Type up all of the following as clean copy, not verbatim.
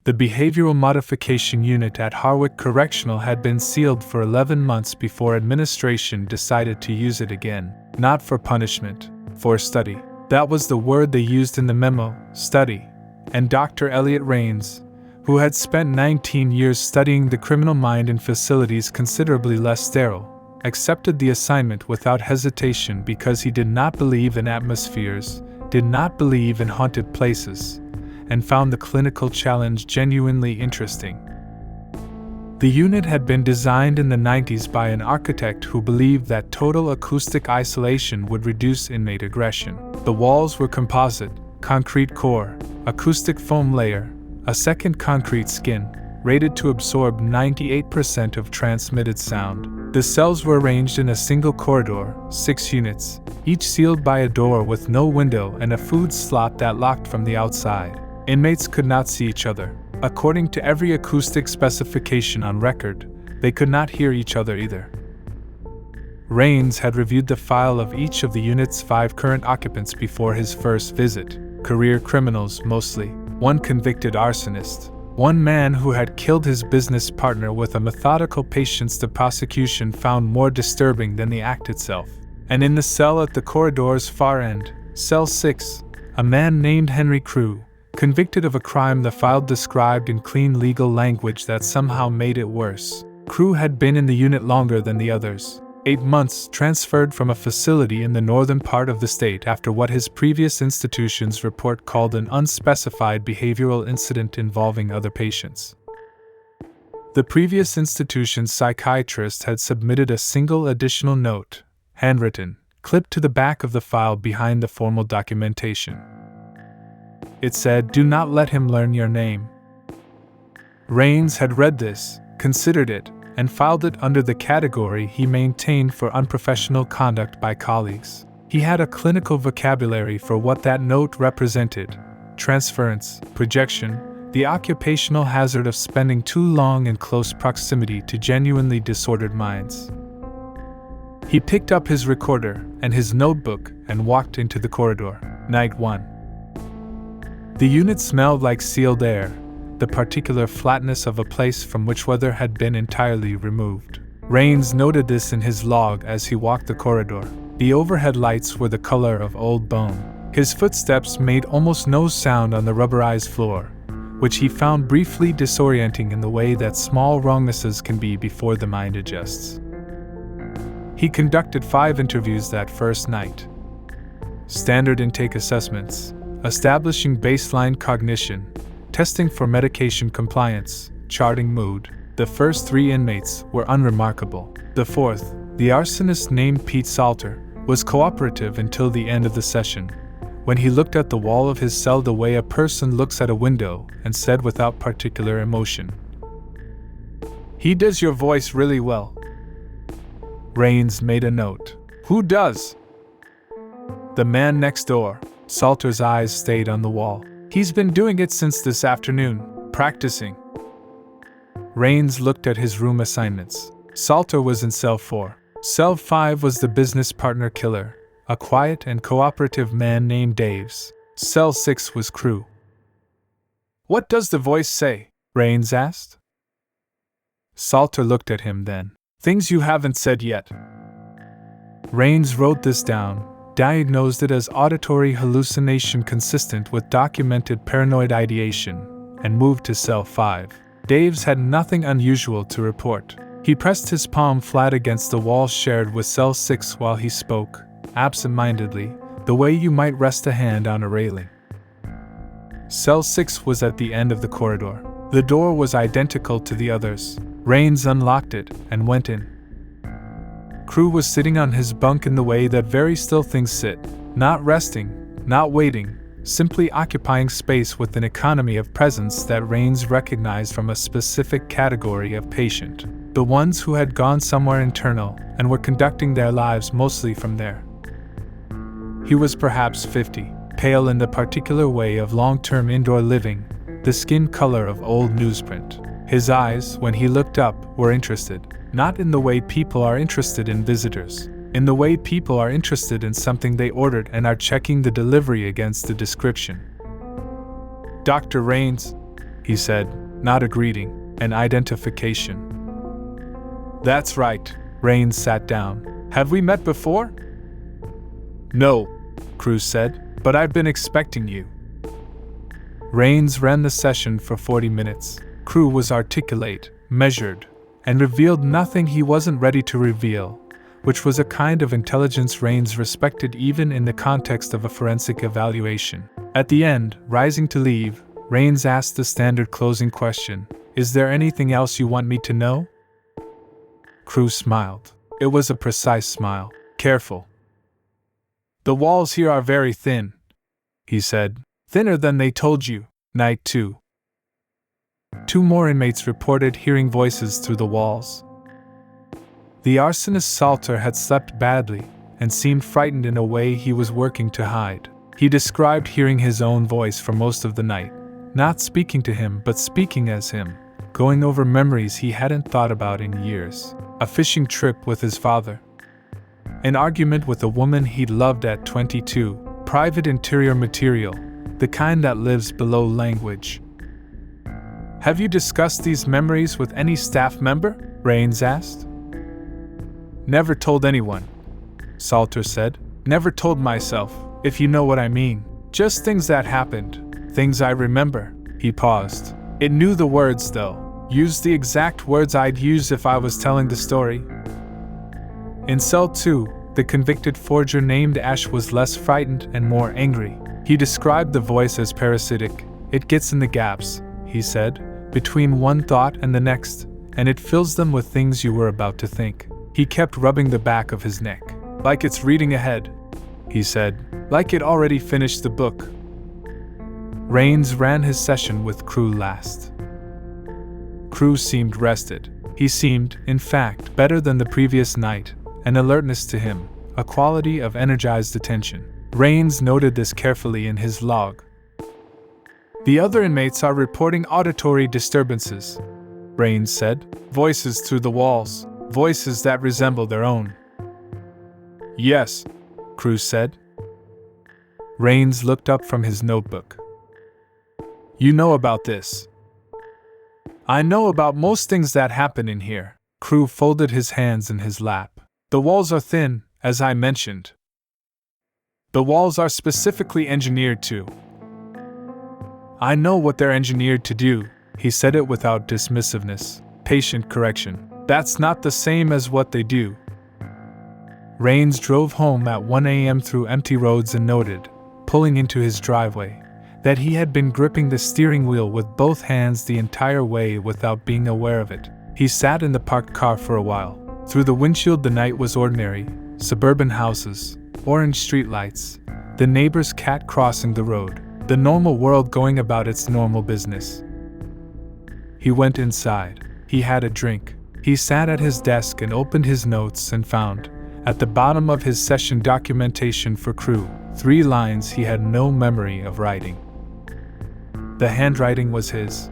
The behavioral modification unit at Harwick Correctional had been sealed for 11 months before administration decided to use it again, not for punishment, for study. That was the word they used in the memo, study. And Dr. Elliot Rains, who had spent 19 years studying the criminal mind in facilities considerably less sterile, accepted the assignment without hesitation because he did not believe in atmospheres, did not believe in haunted places, and found the clinical challenge genuinely interesting. The unit had been designed in the 90s by an architect who believed that total acoustic isolation would reduce inmate aggression. The walls were composite, concrete core, acoustic foam layer, a second concrete skin, rated to absorb 98% of transmitted sound. The cells were arranged in a single corridor, 6 units, each sealed by a door with no window and a food slot that locked from the outside. Inmates could not see each other. According to every acoustic specification on record, they could not hear each other either. Rains had reviewed the file of each of the unit's 5 current occupants before his first visit. Career criminals mostly, one convicted arsonist, one man who had killed his business partner with a methodical patience the prosecution found more disturbing than the act itself. And in the cell at the corridor's far end, cell 6, a man named Henry Crew, convicted of a crime the file described in clean legal language that somehow made it worse. Crew had been in the unit longer than the others, 8 months, transferred from a facility in the northern part of the state after what his previous institution's report called an unspecified behavioral incident involving other patients. The previous institution's psychiatrist had submitted a single additional note, handwritten, clipped to the back of the file behind the formal documentation. It said, "Do not let him learn your name." Rains had read this, considered it, and filed it under the category he maintained for unprofessional conduct by colleagues. He had a clinical vocabulary for what that note represented: transference, projection, the occupational hazard of spending too long in close proximity to genuinely disordered minds. He picked up his recorder and his notebook and walked into the corridor. Night 1. The unit smelled like sealed air, the particular flatness of a place from which weather had been entirely removed. Rains noted this in his log as he walked the corridor. The overhead lights were the color of old bone. His footsteps made almost no sound on the rubberized floor, which he found briefly disorienting in the way that small wrongnesses can be before the mind adjusts. He conducted 5 interviews that first night. Standard intake assessments, establishing baseline cognition, testing for medication compliance, charting mood. The first 3 inmates were unremarkable. The fourth, the arsonist named Pete Salter, was cooperative until the end of the session, when he looked at the wall of his cell the way a person looks at a window and said without particular emotion, "He does your voice really well." Rains made a note. "Who does?" "The man next door." Salter's eyes stayed on the wall. "He's been doing it since this afternoon, practicing." Rains looked at his room assignments. Salter was in cell 4. Cell 5 was the business partner killer, a quiet and cooperative man named Daves. Cell 6 was Crew. "What does the voice say?" Rains asked. Salter looked at him then. "Things you haven't said yet." Rains wrote this down, diagnosed it as auditory hallucination consistent with documented paranoid ideation, and moved to cell 5. Daves had nothing unusual to report. He pressed his palm flat against the wall shared with cell 6 while he spoke, absent-mindedly, the way you might rest a hand on a railing. Cell 6 was at the end of the corridor. The door was identical to the others. Rains unlocked it and went in. Crew was sitting on his bunk in the way that very still things sit, not resting, not waiting, simply occupying space with an economy of presence that Rains recognized from a specific category of patient, the ones who had gone somewhere internal and were conducting their lives mostly from there. He was perhaps 50, pale in the particular way of long-term indoor living, the skin color of old newsprint. His eyes, when he looked up, were interested, not in the way people are interested in visitors, in the way people are interested in something they ordered and are checking the delivery against the description. "Dr. Rains?" he said, not a greeting, an identification. That's right, Rains sat down. Have we met before? No, Cruz said, but I've been expecting you. Rains ran the session for 40 minutes. Cruz was articulate, measured, and revealed nothing he wasn't ready to reveal, which was a kind of intelligence Rains respected even in the context of a forensic evaluation. At the end, rising to leave, Rains asked the standard closing question, "Is there anything else you want me to know?" Cruz smiled. It was a precise smile, careful. "The walls here are very thin," he said. "Thinner than they told you." Night 2. 2 more inmates reported hearing voices through the walls. The arsonist Salter had slept badly and seemed frightened in a way he was working to hide. He described hearing his own voice for most of the night, not speaking to him but speaking as him, going over memories he hadn't thought about in years. A fishing trip with his father. An argument with a woman he'd loved at 22. Private interior material, the kind that lives below language. "Have you discussed these memories with any staff member?" Rains asked. "Never told anyone," Salter said. "Never told myself, if you know what I mean. Just things that happened, things I remember." He paused. "It knew the words, though. Used the exact words I'd use if I was telling the story." In cell 2, the convicted forger named Ash was less frightened and more angry. He described the voice as parasitic. "It gets in the gaps," he said, "between one thought and the next, and it fills them with things you were about to think." He kept rubbing the back of his neck. "Like it's reading ahead," he said, "like it already finished the book." Rains ran his session with Cruz last. Cruz seemed rested. He seemed, in fact, better than the previous night, an alertness to him, a quality of energized attention. Rains noted this carefully in his log. "The other inmates are reporting auditory disturbances," Rains said. "Voices through the walls, voices that resemble their own." "Yes," Cruz said. Rains looked up from his notebook. "You know about this?" "I know about most things that happen in here." Cruz folded his hands in his lap. "The walls are thin, as I mentioned. The walls are specifically engineered to." "I know what they're engineered to do," he said it without dismissiveness. Patient correction. "That's not the same as what they do." Rains drove home at 1 a.m. through empty roads and noted, pulling into his driveway, that he had been gripping the steering wheel with both hands the entire way without being aware of it. He sat in the parked car for a while. Through the windshield the night was ordinary, suburban houses, orange streetlights, the neighbor's cat crossing the road, the normal world going about its normal business. He went inside. He had a drink. He sat at his desk and opened his notes and found, at the bottom of his session documentation for Cruz, 3 lines he had no memory of writing. The handwriting was his.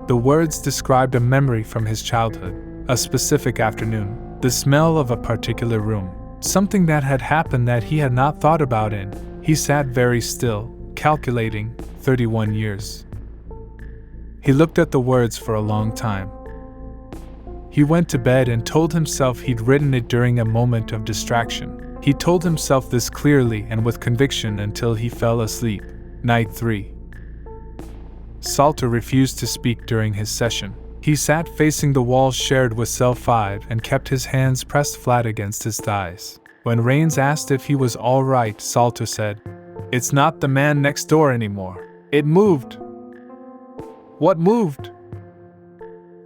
The words described a memory from his childhood, a specific afternoon, the smell of a particular room, something that had happened that he had not thought about in. He sat very still, calculating, 31 years. He looked at the words for a long time. He went to bed and told himself he'd written it during a moment of distraction. He told himself this clearly and with conviction until he fell asleep. Night 3. Salter refused to speak during his session. He sat facing the wall shared with cell 5 and kept his hands pressed flat against his thighs. When Rains asked if he was all right, Salter said, "It's not the man next door anymore. It moved." "What moved?"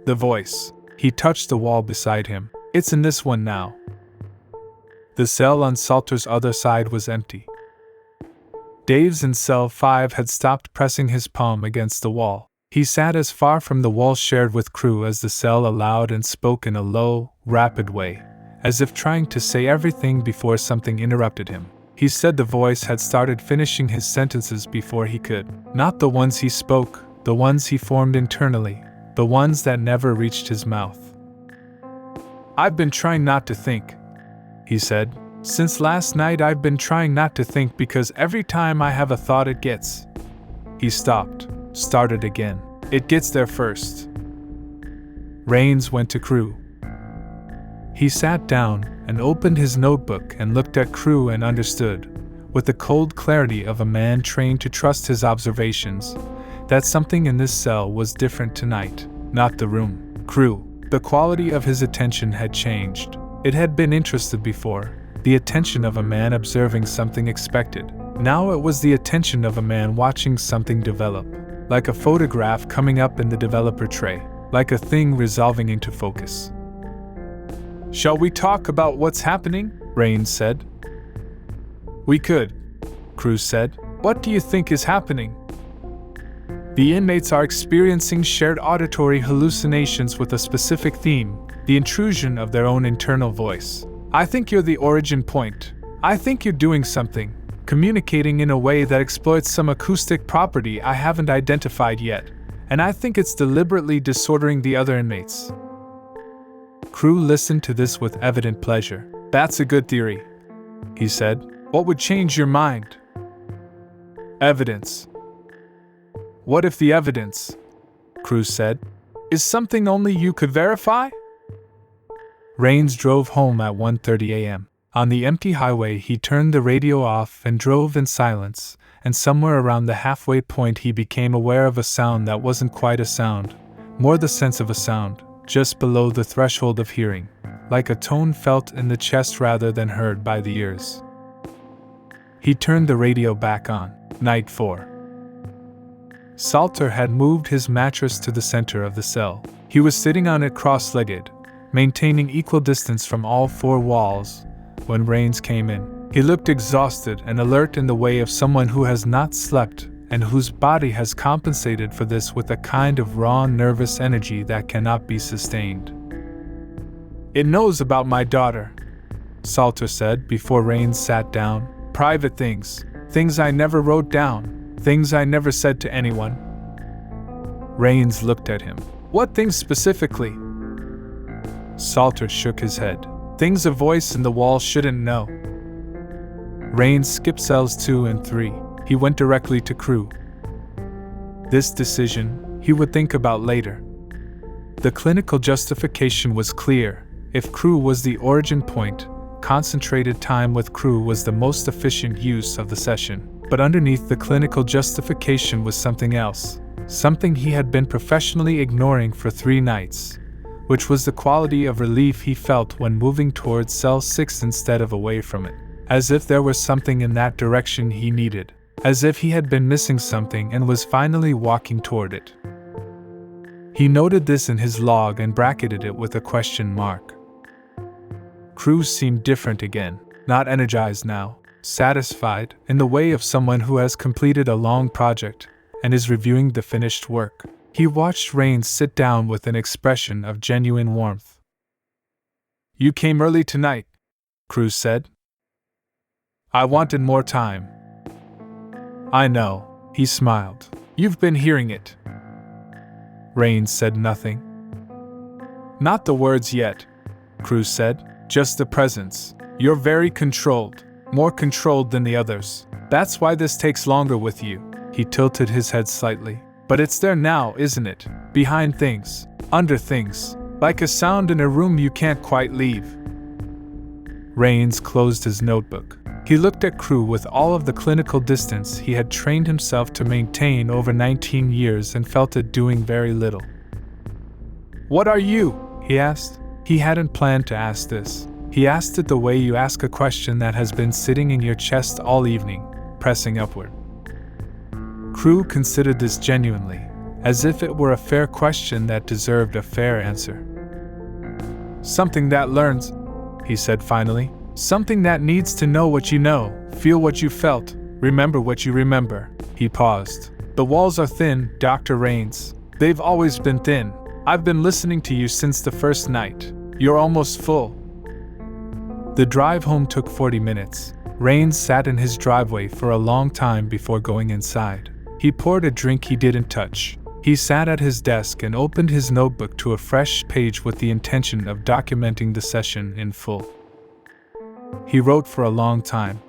"The voice." He touched the wall beside him. "It's in this one now." The cell on Salter's other side was empty. Dave's in cell 5 had stopped pressing his palm against the wall. He sat as far from the wall shared with Cruz as the cell allowed and spoke in a low, rapid way, as if trying to say everything before something interrupted him. He said the voice had started finishing his sentences before he could. Not the ones he spoke, the ones he formed internally, the ones that never reached his mouth. "I've been trying not to think," he said. "Since last night I've been trying not to think because every time I have a thought it gets..." He stopped, started again. It gets there first. Rains went to Crew. He sat down and opened his notebook and looked at Crew and understood, with the cold clarity of a man trained to trust his observations, that something in this cell was different tonight, not the room. Crew. The quality of his attention had changed. It had been interested before, the attention of a man observing something expected. Now it was the attention of a man watching something develop, like a photograph coming up in the developer tray, like a thing resolving into focus. "Shall we talk about what's happening?" Rains said. "We could," Crew said. "What do you think is happening?" "The inmates are experiencing shared auditory hallucinations with a specific theme, the intrusion of their own internal voice. I think you're the origin point. I think you're doing something, communicating in a way that exploits some acoustic property I haven't identified yet, and I think it's deliberately disordering the other inmates." Crew listened to this with evident pleasure. "That's a good theory," he said. "What would change your mind?" "Evidence." "What if the evidence," Crew said, "is something only you could verify?" Rains drove home at 1:30 a.m. On the empty highway, he turned the radio off and drove in silence, and somewhere around the halfway point he became aware of a sound that wasn't quite a sound, more the sense of a sound, just below the threshold of hearing, like a tone felt in the chest rather than heard by the ears. He turned the radio back on. Night 4. Salter had moved his mattress to the center of the cell. He was sitting on it cross-legged, maintaining equal distance from all four walls, when Rains came in. He looked exhausted and alert in the way of someone who has not slept and whose body has compensated for this with a kind of raw nervous energy that cannot be sustained. "It knows about my daughter," Salter said before Rains sat down. "Private things, things I never wrote down, things I never said to anyone." Rains looked at him. "What things specifically?" Salter shook his head. "Things a voice in the wall shouldn't know." Rains skipped cells 2 and 3. He went directly to Crew. This decision, he would think about later. The clinical justification was clear. If Crew was the origin point, concentrated time with Crew was the most efficient use of the session. But underneath the clinical justification was something else, something he had been professionally ignoring for 3 nights, which was the quality of relief he felt when moving towards cell 6 instead of away from it. As if there was something in that direction he needed. As if he had been missing something and was finally walking toward it. He noted this in his log and bracketed it with a question mark. Crew seemed different again, not energized now, satisfied, in the way of someone who has completed a long project and is reviewing the finished work. He watched Rains sit down with an expression of genuine warmth. "You came early tonight," Crew said. "I wanted more time." "I know," he smiled. "You've been hearing it." Rains said nothing. "Not the words yet," Crew said, "just the presence. You're very controlled, more controlled than the others. That's why this takes longer with you." He tilted his head slightly. "But it's there now, isn't it? Behind things, under things, like a sound in a room you can't quite leave." Rains closed his notebook. He looked at Crew with all of the clinical distance he had trained himself to maintain over 19 years and felt it doing very little. "What are you?" he asked. He hadn't planned to ask this. He asked it the way you ask a question that has been sitting in your chest all evening, pressing upward. Crew considered this genuinely, as if it were a fair question that deserved a fair answer. "Something that learns," he said finally. "Something that needs to know what you know, feel what you felt, remember what you remember." He paused. "The walls are thin, Dr. Rains. They've always been thin. I've been listening to you since the first night. You're almost full." The drive home took 40 minutes. Rains sat in his driveway for a long time before going inside. He poured a drink he didn't touch. He sat at his desk and opened his notebook to a fresh page with the intention of documenting the session in full. He wrote for a long time.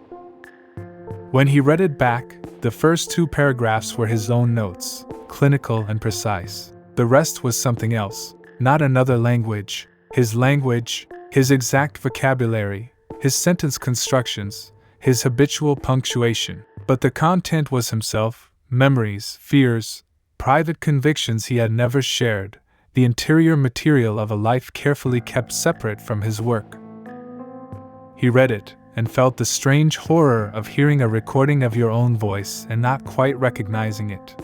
When he read it back, the first 2 paragraphs were his own notes. clinical and precise. The rest was something else, not another language. His language, his exact vocabulary, his sentence constructions, his habitual punctuation. But the content was himself, memories, fears, private convictions he had never shared, the interior material of a life carefully kept separate from his work. He read it, and felt the strange horror of hearing a recording of your own voice and not quite recognizing it.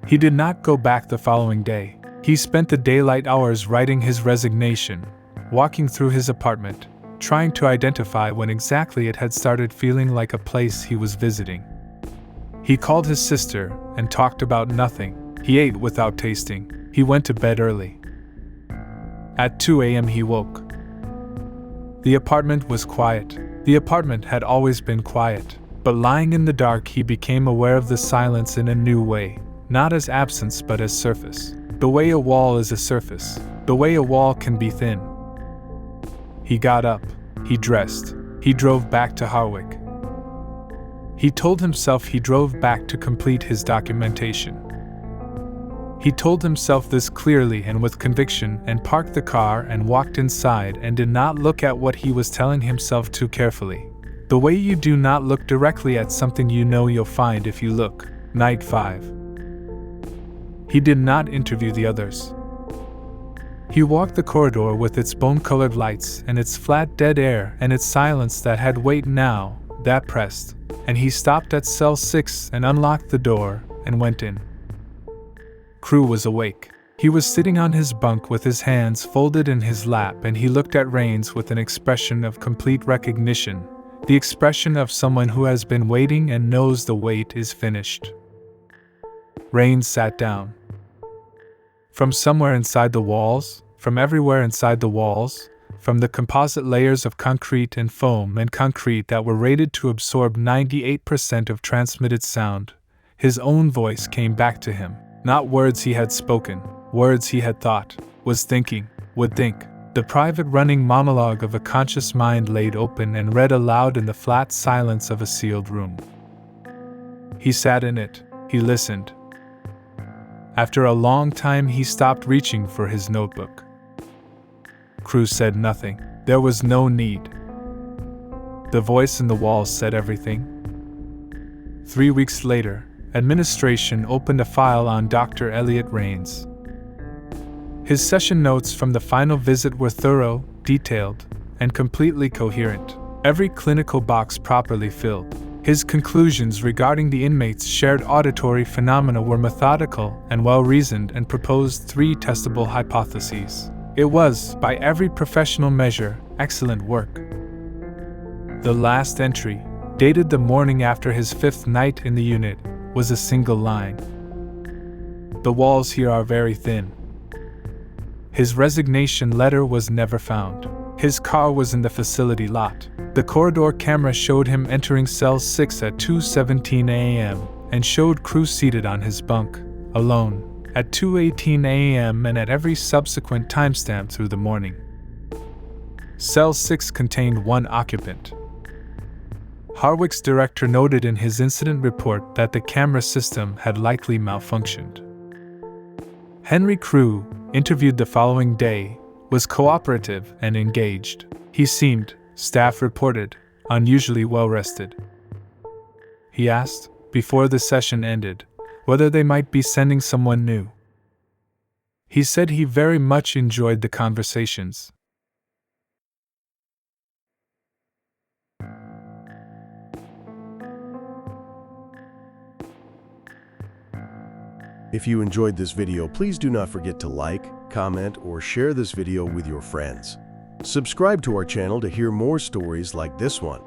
He did not go back the following day. He spent the daylight hours writing his resignation, walking through his apartment, trying to identify when exactly it had started feeling like a place he was visiting. He called his sister and talked about nothing. He ate without tasting. He went to bed early. At 2 a.m. he woke. The apartment was quiet. The apartment had always been quiet, but lying in the dark he became aware of the silence in a new way, not as absence but as surface. The way a wall is a surface, the way a wall can be thin. He got up, he dressed, he drove back to Harwick. He told himself he drove back to complete his documentation. He told himself this clearly and with conviction and parked the car and walked inside and did not look at what he was telling himself too carefully. The way you do not look directly at something you know you'll find if you look. Night 5. He did not interview the others. He walked the corridor with its bone-colored lights and its flat dead air and its silence that had weight now, that pressed, and he stopped at cell 6 and unlocked the door and went in. Crew was awake. He was sitting on his bunk with his hands folded in his lap and he looked at Rains with an expression of complete recognition, the expression of someone who has been waiting and knows the wait is finished. Rains sat down. From somewhere inside the walls, from everywhere inside the walls, from the composite layers of concrete and foam and concrete that were rated to absorb 98% of transmitted sound, his own voice came back to him. Not words he had spoken, words he had thought, was thinking, would think. The private running monologue of a conscious mind laid open and read aloud in the flat silence of a sealed room. He sat in it, he listened. After a long time he stopped reaching for his notebook. Crew said nothing. There was no need. The voice in the walls said everything. 3 weeks later, administration opened a file on Dr. Elliot Rains. His session notes from the final visit were thorough, detailed, and completely coherent. Every clinical box properly filled. His conclusions regarding the inmates' shared auditory phenomena were methodical and well-reasoned and proposed 3 testable hypotheses. It was, by every professional measure, excellent work. The last entry, dated the morning after his 5th night in the unit, was a single line. The walls here are very thin. His resignation letter was never found. His car was in the facility lot. The corridor camera showed him entering cell 6 at 2:17 a.m. and showed Crew seated on his bunk, alone, at 2:18 a.m. and at every subsequent timestamp through the morning. Cell 6 contained 1 occupant. Harwick's director noted in his incident report that the camera system had likely malfunctioned. Henry Crew, interviewed the following day, was cooperative and engaged. He seemed, staff reported, unusually well-rested. He asked, before the session ended, whether they might be sending someone new. He said he very much enjoyed the conversations. If you enjoyed this video, please do not forget to like, comment, or share this video with your friends. Subscribe to our channel to hear more stories like this one.